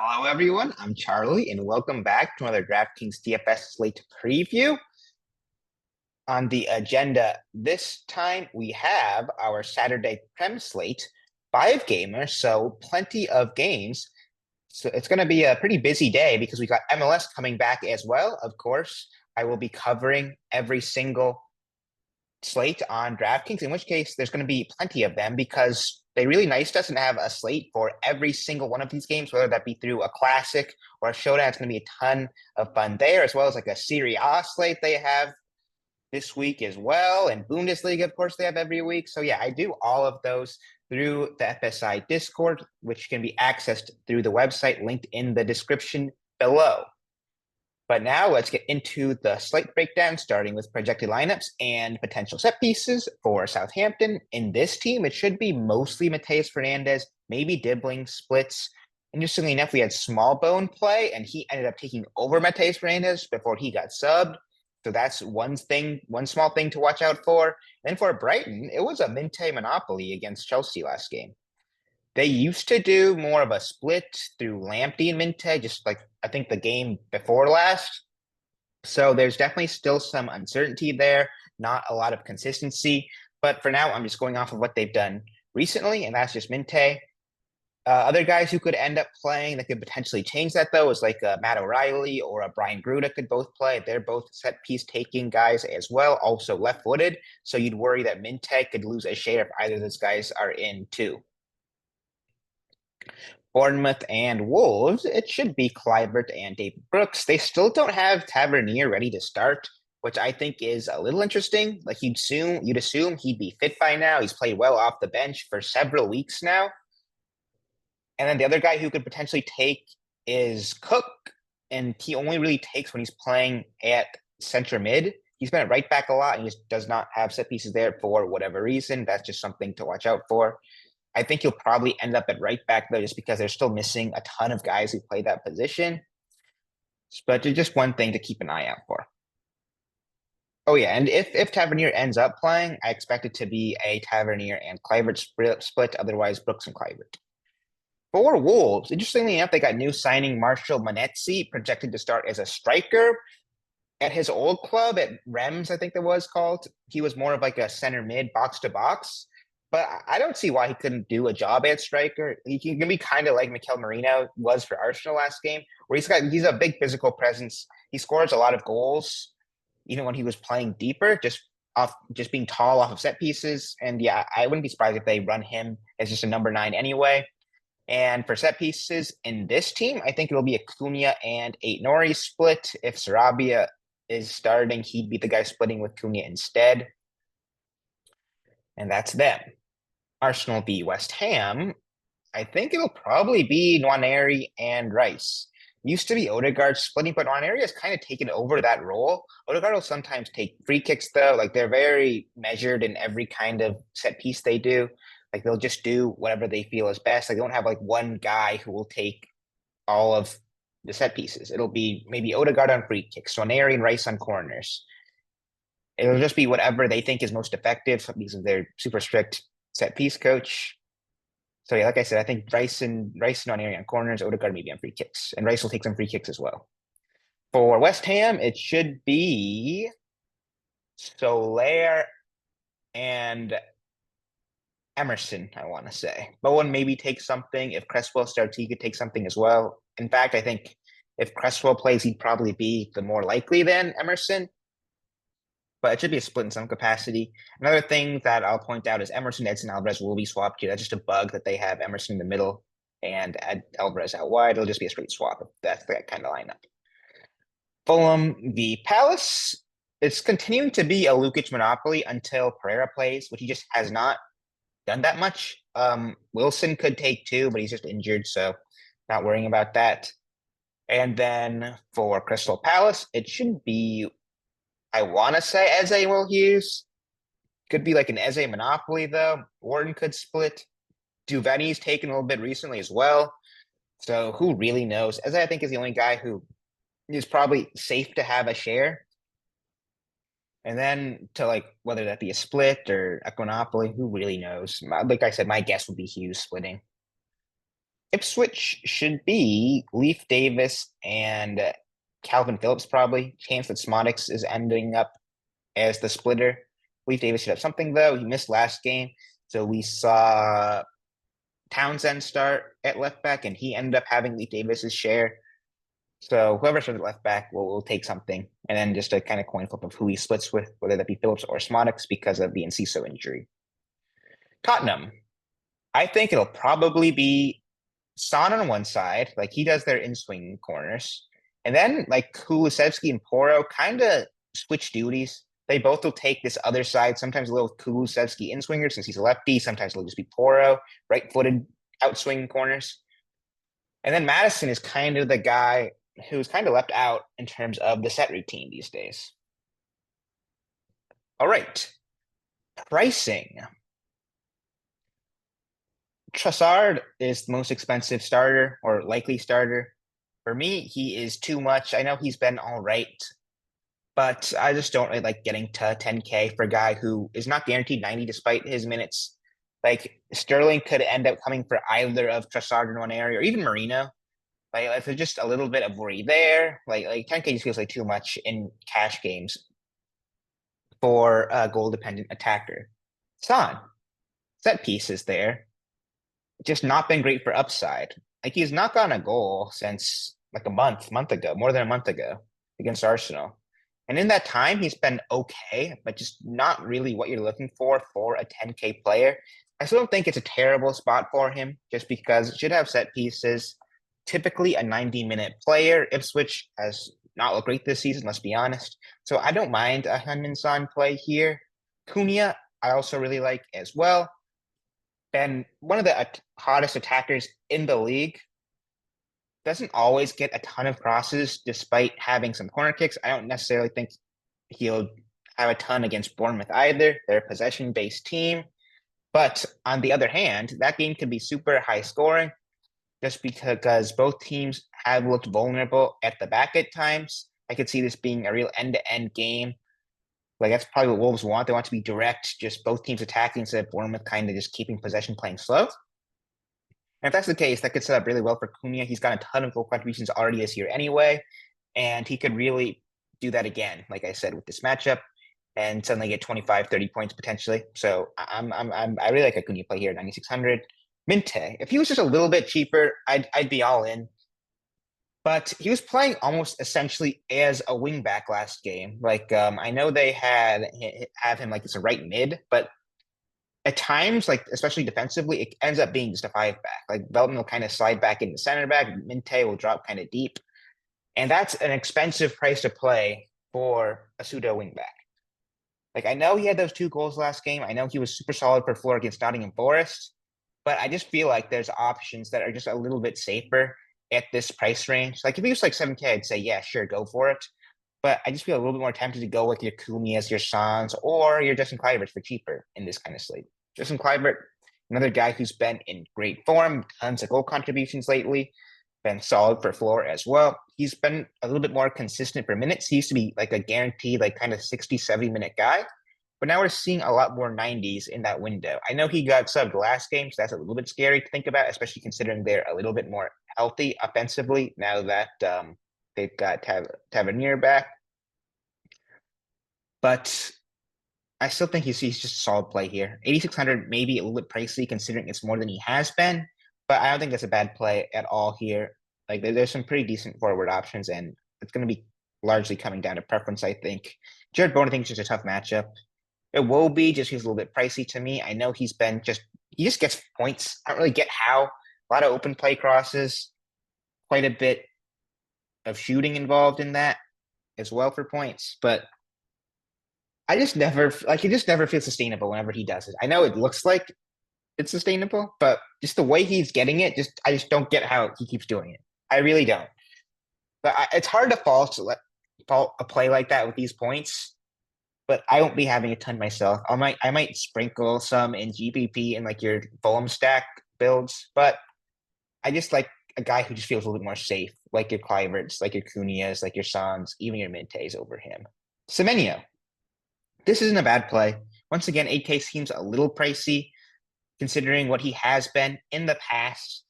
Hello, everyone. I'm Charlie, and welcome back to another DraftKings DFS Slate preview. On the agenda this time, we have our Saturday Prem slate, 5 gamers, so plenty of games. So it's going to be a pretty busy day because we got MLS coming back as well. Of course, I will be covering every single slate on DraftKings, in which case there's going to be plenty of them because they really nice doesn't have a slate for every single one of these games, whether that be through a classic or a showdown. It's going to be a ton of fun there, as well as like a Serie A slate they have this week as well. And Bundesliga, of course, they have every week. So yeah, I do all of those through the FSI Discord, which can be accessed through the website linked in the description below. But now let's get into the slate breakdown, starting with projected lineups and potential set pieces for Southampton. In this team, it should be mostly Mateus Fernandez, maybe Dibbling splits. Interestingly enough, we had small bone play, and he ended up taking over Mateus Fernandez before he got subbed. So that's one small thing to watch out for. And for Brighton, it was a Minte monopoly against Chelsea last game. They used to do more of a split through Lamptey and Minte, just like I think the game before last. So there's definitely still some uncertainty there, not a lot of consistency. But for now, I'm just going off of what they've done recently, and that's just Minte. Other guys who could end up playing that could potentially change that, though, is like Matt O'Reilly or a Brian Gruda could both play. They're both set piece taking guys as well, also left footed. So you'd worry that Minte could lose a share if either of those guys are in too. Bournemouth and Wolves, it should be Kluivert and David Brooks. They still don't have Tavernier ready to start, which I think is a little interesting. Like you'd assume he'd be fit by now. He's played well off the bench for several weeks now. And then the other guy who could potentially take is Cook, and he only really takes when he's playing at center mid. He's been at right back a lot, and he just does not have set pieces there for whatever reason. That's just something to watch out for. I think he'll probably end up at right back, though, just because they're still missing a ton of guys who play that position. But just one thing to keep an eye out for. Oh, yeah, and if Tavernier ends up playing, I expect it to be a Tavernier and Kluivert split, otherwise Brooks and Kluivert. For Wolves, interestingly enough, they got new signing Marshall Monetzi, projected to start as a striker. At his old club at Rems, I think that was called, he was more of like a center mid, box to box. But I don't see why he couldn't do a job at striker. He can be kind of like Mikel Merino was for Arsenal last game, where he's a big physical presence. He scores a lot of goals, even when he was playing deeper, just being tall off of set pieces. And yeah, I wouldn't be surprised if they run him as just a number 9 anyway. And for set pieces in this team, I think it'll be a Cunha and Aït-Nouri split. If Sarabia is starting, he'd be the guy splitting with Cunha instead. And that's them. Arsenal v West Ham, I think it'll probably be Nwaneri and Rice. Used to be Odegaard splitting, but Nwaneri has kind of taken over that role. Odegaard will sometimes take free kicks, though. Like they're very measured in every kind of set piece they do. Like they'll just do whatever they feel is best. Like they don't have like one guy who will take all of the set pieces. It'll be maybe Odegaard on free kicks, Nwaneri and Rice on corners. It'll just be whatever they think is most effective because they're super strict set piece coach. So yeah, like I said, I think Rice and Nwaneri on corners, Odegaard maybe on free kicks, and Rice will take some free kicks as well. For West Ham, it should be Soler and Emerson, I want to say. Bowen maybe takes something. If Cresswell starts, he could take something as well. In fact, I think if Cresswell plays, he'd probably be the more likely than Emerson. But it should be a split in some capacity. Another thing that I'll point out is Emerson, Edson, Alvarez will be swapped here. That's just a bug that they have Emerson in the middle and Alvarez out wide. It'll just be a straight swap if that's that kind of lineup. Fulham v Palace. It's continuing to be a Lukic monopoly until Pereira plays, which he just has not done that much. Wilson could take 2, but he's just injured, so not worrying about that. And then for Crystal Palace, it should be, I want to say Eze will use. Could be like an Eze monopoly, though. Wharton could split. Duvernay's taken a little bit recently as well. So who really knows? Eze, I think, is the only guy who is probably safe to have a share. And then to like whether that be a split or Equinopoly, who really knows? Like I said, my guess would be Hughes splitting. Ipswich should be Leaf Davis and Calvin Phillips probably. Chance that Smodix is ending up as the splitter. Leaf Davis should have something though. He missed last game. So we saw Townsend start at left back and he ended up having Leaf Davis's share. So whoever starts at left back will take something. And then just a kind of coin flip of who he splits with, whether that be Phillips or Smodix because of the Enciso injury. Tottenham. I think it'll probably be Son on one side, like he does their in-swing corners. And then like Kulusevski and Poro kind of switch duties. They both will take this other side. Sometimes a little Kulusevski in-swinger since he's a lefty. Sometimes it'll just be Poro, right-footed outswing corners. And then Madison is kind of the guy who's kind of left out in terms of the set routine these days. All right. Pricing. Trossard is the most expensive starter or likely starter. For me, he is too much. I know he's been all right, but I just don't really like getting to 10K for a guy who is not guaranteed 90 despite his minutes. Like Sterling could end up coming for either of Trossard in one area or even Marino. Like if there's just a little bit of worry there, like 10K just feels like too much in cash games for a goal dependent attacker. Son, set pieces there. Just not been great for upside. Like he's not gotten a goal since like a month ago, more than a month ago against Arsenal. And in that time, he's been okay, but just not really what you're looking for a 10K player. I still don't think it's a terrible spot for him just because it should have set pieces. Typically a 90-minute player. Ipswich has not looked great this season, let's be honest. So I don't mind a Heung-min Son play here. Cunha, I also really like as well. Been one of the hottest attackers in the league. Doesn't always get a ton of crosses despite having some corner kicks. I don't necessarily think he'll have a ton against Bournemouth either. They're a possession-based team. But on the other hand, that game could be super high scoring just because both teams have looked vulnerable at the back at times. I could see this being a real end-to-end game. Like that's probably what Wolves want. They want to be direct, just both teams attacking instead of Bournemouth kind of just keeping possession, playing slow. And if that's the case, that could set up really well for Cunha. He's got a ton of goal contributions already this year anyway, and he could really do that again, like I said, with this matchup, and suddenly get 25, 30 points potentially. So I really like a Cunha play here, 9,600. Minte, if he was just a little bit cheaper, I'd be all in. But he was playing almost essentially as a wingback last game. Like I know they have him like it's a right mid, but at times, like especially defensively, it ends up being just a five back. Like Veltman will kind of slide back into center back, Minte will drop kind of deep, and that's an expensive price to play for a pseudo wingback. Like I know he had those two goals last game. I know he was super solid per floor against Nottingham Forest, but I just feel like there's options that are just a little bit safer at this price range. Like if he was like 7K, I'd say, yeah, sure, go for it. But I just feel a little bit more tempted to go with your Cunhas, your Sons, or your Justin Kluivert for cheaper in this kind of slate. Justin Kluivert, another guy who's been in great form, tons of goal contributions lately, been solid for floor as well. He's been a little bit more consistent for minutes. He used to be like a guaranteed, like kind of 60, 70-minute guy. But now we're seeing a lot more 90s in that window. I know he got subbed last game, so that's a little bit scary to think about, especially considering they're a little bit more healthy offensively now that they've got Tavernier back. But I still think he's just a solid play here. 8,600 maybe a little bit pricey considering it's more than he has been, but I don't think that's a bad play at all here. Like there's some pretty decent forward options, and it's going to be largely coming down to preference, I think. Jared Bowen, I think, is just a tough matchup. It will be just he's a little bit pricey to me. I know he just gets points. I don't really get how. A lot of open play crosses, quite a bit of shooting involved in that as well for points. But I just never like it just never feels sustainable whenever he does it. I know it looks like it's sustainable, but just the way he's getting it, I just don't get how he keeps doing it. I really don't. But it's hard to fault a play like that with these points. But I won't be having a ton myself. I might sprinkle some in GPP and like your Fulham stack builds, but I just like a guy who just feels a little bit more safe, like your Kluiverts, like your Cunhas, like your Sons, even your Mintes over him. Semenyo. This isn't a bad play. Once again, 8K seems a little pricey considering what he has been in the past.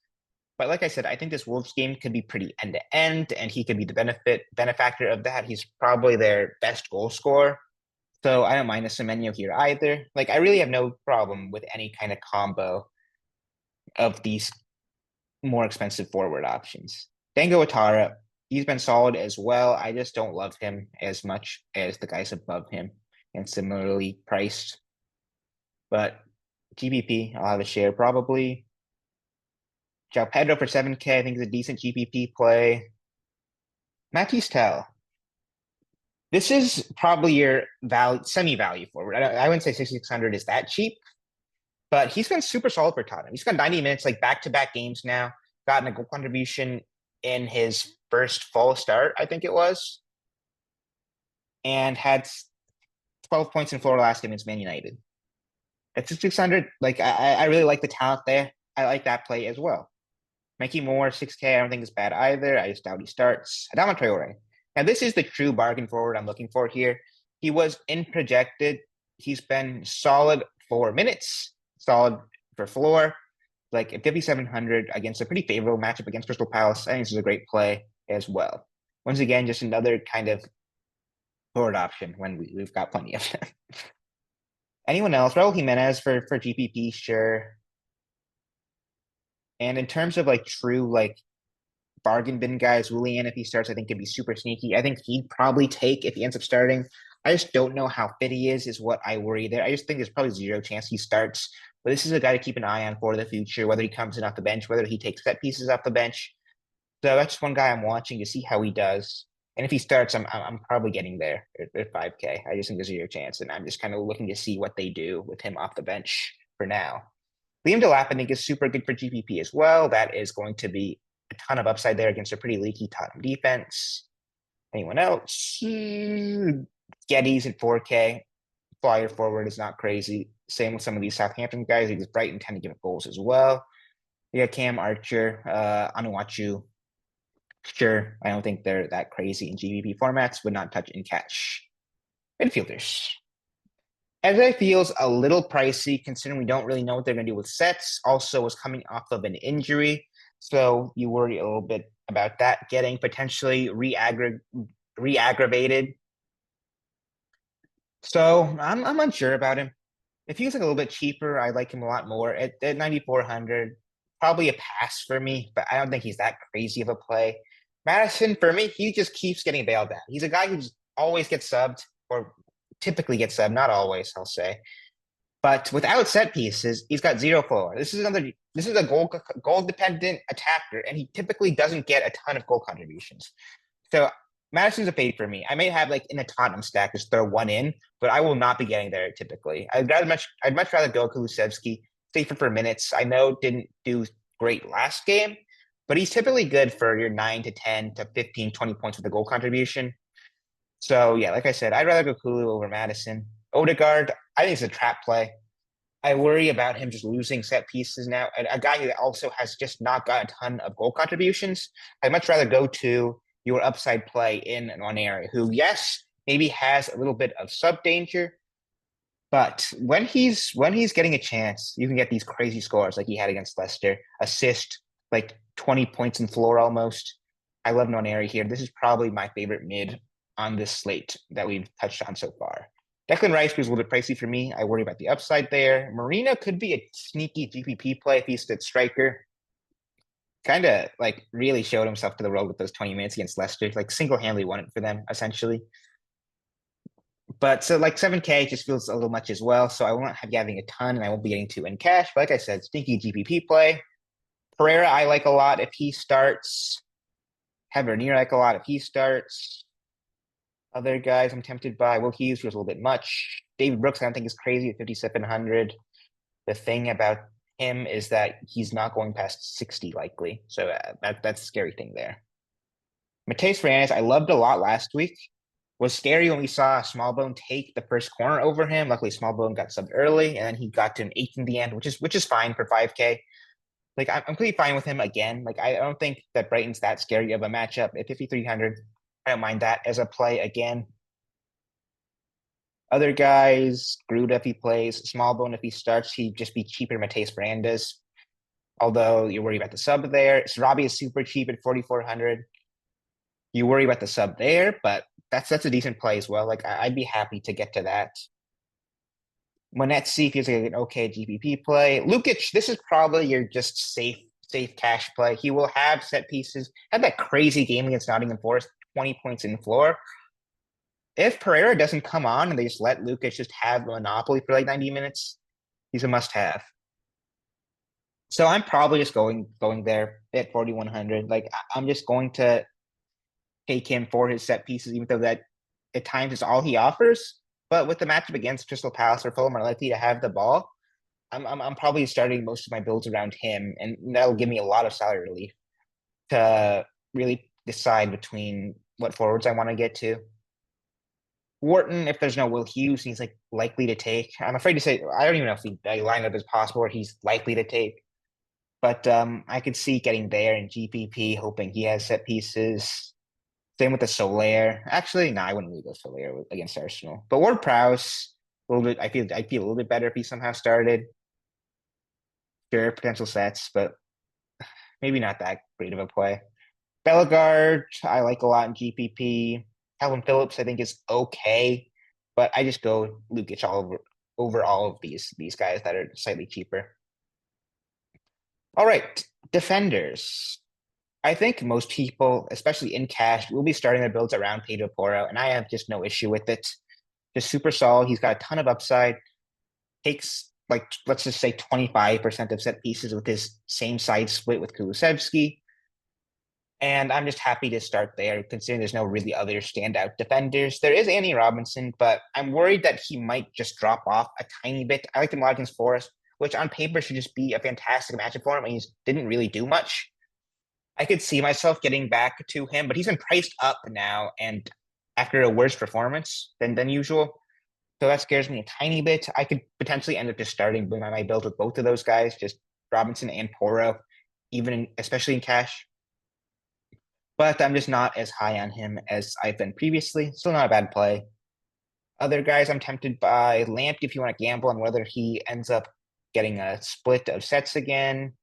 But like I said, I think this Wolves game could be pretty end to end, and he could be the benefactor of that. He's probably their best goal scorer. So I don't mind a Semenyo here either. Like I really have no problem with any kind of combo of these more expensive forward options. Dango Atara, he's been solid as well. I just don't love him as much as the guys above him and similarly priced. But GPP, I'll have a share probably. João Pedro for 7K, I think is a decent GPP play. Matisse Tell. This is probably your semi-value forward. I wouldn't say 6,600 is that cheap, but he's been super solid for Tottenham. He's got 90 minutes, like back-to-back games now, gotten a goal contribution in his first full start, I think it was, and had 12 points in Florida last game against Man United. At 6,600, like I really like the talent there. I like that play as well. Mikey Moore, 6K, I don't think is bad either. I just doubt he starts. Adama Traore. Now, this is the true bargain forward I'm looking for here. He was in projected. He's been solid for minutes, solid for floor. Like at 5,700 against a pretty favorable matchup against Crystal Palace, I think this is a great play as well. Once again, just another kind of forward option when we've got plenty of them. Anyone else? Raul Jimenez for GPP, sure. And in terms of like true like bargain bin guys, Julian, if he starts, I think could be super sneaky. I think he'd probably take if he ends up starting. I just don't know how fit he is what I worry there. I just think there's probably zero chance he starts. But this is a guy to keep an eye on for the future, whether he comes in off the bench, whether he takes set pieces off the bench. So that's just one guy I'm watching to see how he does. And if he starts, I'm probably getting there at 5K. I just think there's zero chance, and I'm just kind of looking to see what they do with him off the bench for now. Liam Delap, I think, is super good for GPP as well. That is going to be a ton of upside there against a pretty leaky Tottenham defense. Anyone else? Geddes at 4K. Flyer forward is not crazy. Same with some of these Southampton guys because Brighton tend to give up goals as well. You got Cam Archer, Anuachu. Sure, I don't think they're that crazy in GBP formats. Would not touch in cash. Midfielders. Eze feels a little pricey considering we don't really know what they're going to do with sets. Also was coming off of an injury. So you worry a little bit about that getting potentially re-aggravated. So I'm unsure about him. If he was like a little bit cheaper, I like him a lot more. At 9,400, probably a pass for me, but I don't think he's that crazy of a play. Madison, for me, he just keeps getting bailed out. He's a guy who always gets subbed, or typically gets subbed, not always, I'll say. But without set pieces, he's got zero floor. This is a goal dependent attacker, and he typically doesn't get a ton of goal contributions. So Madison's a fade for me. I may have like in a Tottenham stack just throw one in, but I will not be getting there typically. I'd much rather go Kulusevski, safer for minutes. I know didn't do great last game, but he's typically good for your 9 to 10 to 15, 20 points with a goal contribution. So yeah, like I said, I'd rather go Kulu over Madison. Odegaard, I think it's a trap play. I worry about him just losing set pieces now. A guy who also has just not got a ton of goal contributions. I'd much rather go to your upside play in one area who, yes, maybe has a little bit of sub danger, but when he's getting a chance, you can get these crazy scores like he had against Leicester, assist, like 20 points in floor almost. I love Nwaneri here. This is probably my favorite mid on this slate that we've touched on so far. Declan Rice was a little bit pricey for me. I worry about the upside there. Marina could be a sneaky GPP play if he's at striker. Kind of like really showed himself to the world with those 20 minutes against Leicester. Like single-handedly won it for them, essentially. But so like 7K just feels a little much as well. So I won't have having a ton and I won't be getting two in cash. But like I said, sneaky GPP play. Pereira, I like a lot if he starts. Tavernier, I like a lot if he starts. Other guys I'm tempted by. Will Hughes was a little bit much. David Brooks, I don't think is crazy at 5,700. The thing about him is that he's not going past 60 likely. So that's a scary thing there. Mateus Fernandes, I loved a lot last week. Was scary when we saw Smallbone take the first corner over him. Luckily, Smallbone got subbed early, and then he got to an 8 in the end, which is fine for 5K. Like I'm pretty fine with him again. Like I don't think that Brighton's that scary of a matchup at 5,300. I don't mind that as a play again. Other guys, Gruda if he plays, Smallbone if he starts, he'd just be cheaper Mateus Fernandes. Although you worry about the sub there. Sarabi is super cheap at 4,400. You worry about the sub there, but that's a decent play as well. Like I'd be happy to get to that. Monetsi feels like an okay GPP play. Lukic, this is probably your just safe cash play. He will have set pieces. Had that crazy game against Nottingham Forest, 20 points in floor. If Pereira doesn't come on and they just let Lukic just have the monopoly for like 90 minutes, he's a must-have. So I'm probably just going there at 4,100. Like I'm just going to take him for his set pieces, even though that at times is all he offers. But with the matchup against Crystal Palace or Fulham are likely to have the ball, I'm probably starting most of my builds around him, and that'll give me a lot of salary relief to really decide between what forwards I want to get to. Wharton, if there's no Will Hughes, he's like likely to take. I'm afraid to say I don't even know if the lineup is possible or he's likely to take. But I could see getting there in GPP, hoping he has set pieces. Same with the Solaire. Actually, no, I wouldn't really go Solaire against Arsenal. But Ward Prowse, a little bit. I'd feel a little bit better if he somehow started. Sure, potential sets, but maybe not that great of a play. Bellegarde, I like a lot in GPP. Calvin Phillips, I think is okay, but I just go Lukic over all of these guys that are slightly cheaper. All right, defenders. I think most people, especially in cash, will be starting their builds around Pedro Porro, and I have just no issue with it. Just super solid. He's got a ton of upside. Takes like let's just say 25% of set pieces with his same side split with Kulusevski. And I'm just happy to start there, considering there's no really other standout defenders. There is Andy Robinson, but I'm worried that he might just drop off a tiny bit. I like him a lot against Forest, which on paper should just be a fantastic matchup for him, and he didn't really do much. I could see myself getting back to him, but he's been priced up now, and after a worse performance than usual. So that scares me a tiny bit. I could potentially end up just starting my build with both of those guys, just Robinson and Porro, especially in cash. But I'm just not as high on him as I've been previously. Still not a bad play. Other guys I'm tempted by Lamp if you want to gamble on whether he ends up getting a split of sets again.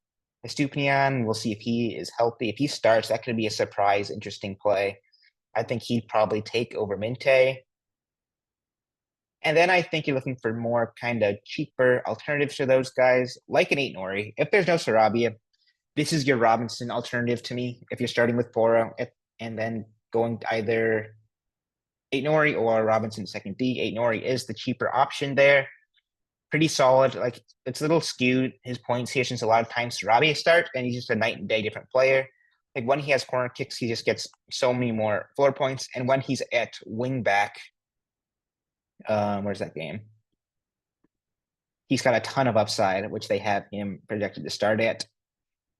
Estupinian, we'll see if he is healthy. If he starts, that could be a surprise, interesting play. I think he'd probably take over Minte. And then I think you're looking for more kind of cheaper alternatives to those guys, like an Eight Nori. If there's no Sarabia, this is your Robinson alternative to me. If you're starting with Poro and then going either Eight Nori or Robinson second D, Eight Nori is the cheaper option there. Pretty solid. Like it's a little skewed his points here since a lot of times Sarabia start and he's just a night and day different player. Like when he has corner kicks, he just gets so many more floor points. And when he's at wing back, where's that game? He's got a ton of upside, which they have him projected to start at.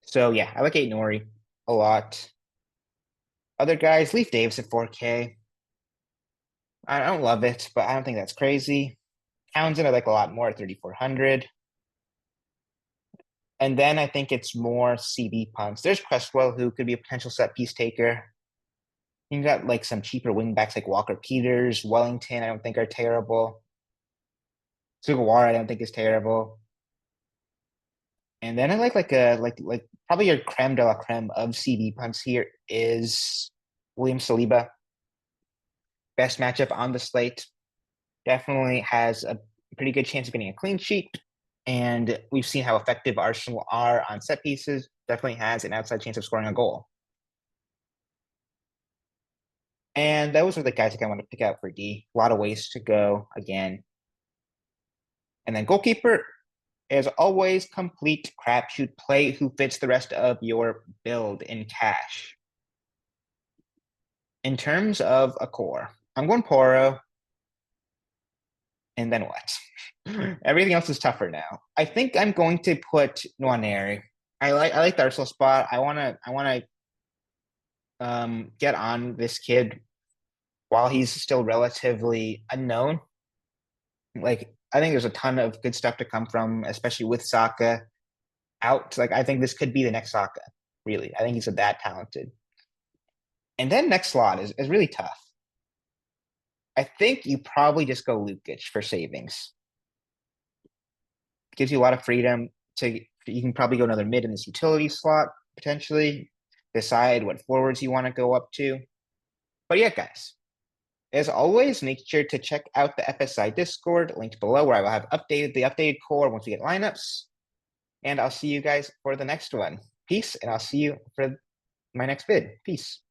So yeah, I like Eight Nori a lot. Other guys, Leaf Davis at 4K. I don't love it, but I don't think that's crazy. Townsend I like a lot more at 3,400. And then I think it's more CB punts. There's Cresswell, who could be a potential set piece taker. You got like some cheaper wingbacks like Walker Peters, Wellington, I don't think are terrible. Sugawara, I don't think is terrible. And then I like probably your creme de la creme of CB punts here is William Saliba. Best matchup on the slate. Definitely has a pretty good chance of getting a clean sheet. And we've seen how effective Arsenal are on set pieces. Definitely has an outside chance of scoring a goal. And those are the guys that I want to pick out for D. A lot of ways to go again. And then goalkeeper, as always, complete crapshoot play who fits the rest of your build in cash. In terms of a core, I'm going Poro. And then what? Everything else is tougher now. I think I'm going to put Nwaneri. I like the Arsenal spot. I wanna get on this kid while he's still relatively unknown. Like I think there's a ton of good stuff to come from, especially with Saka out. Like I think this could be the next Saka. Really, I think he's that talented. And then next slot is really tough. I think you probably just go Lukic for savings. Gives you a lot of freedom to You can probably go another mid in this utility slot, potentially. Decide what forwards you want to go up to. But yeah, guys, as always, make sure to check out the FSI Discord linked below where I will have the updated core once we get lineups. And I'll see you guys for the next one. Peace, and I'll see you for my next vid. Peace.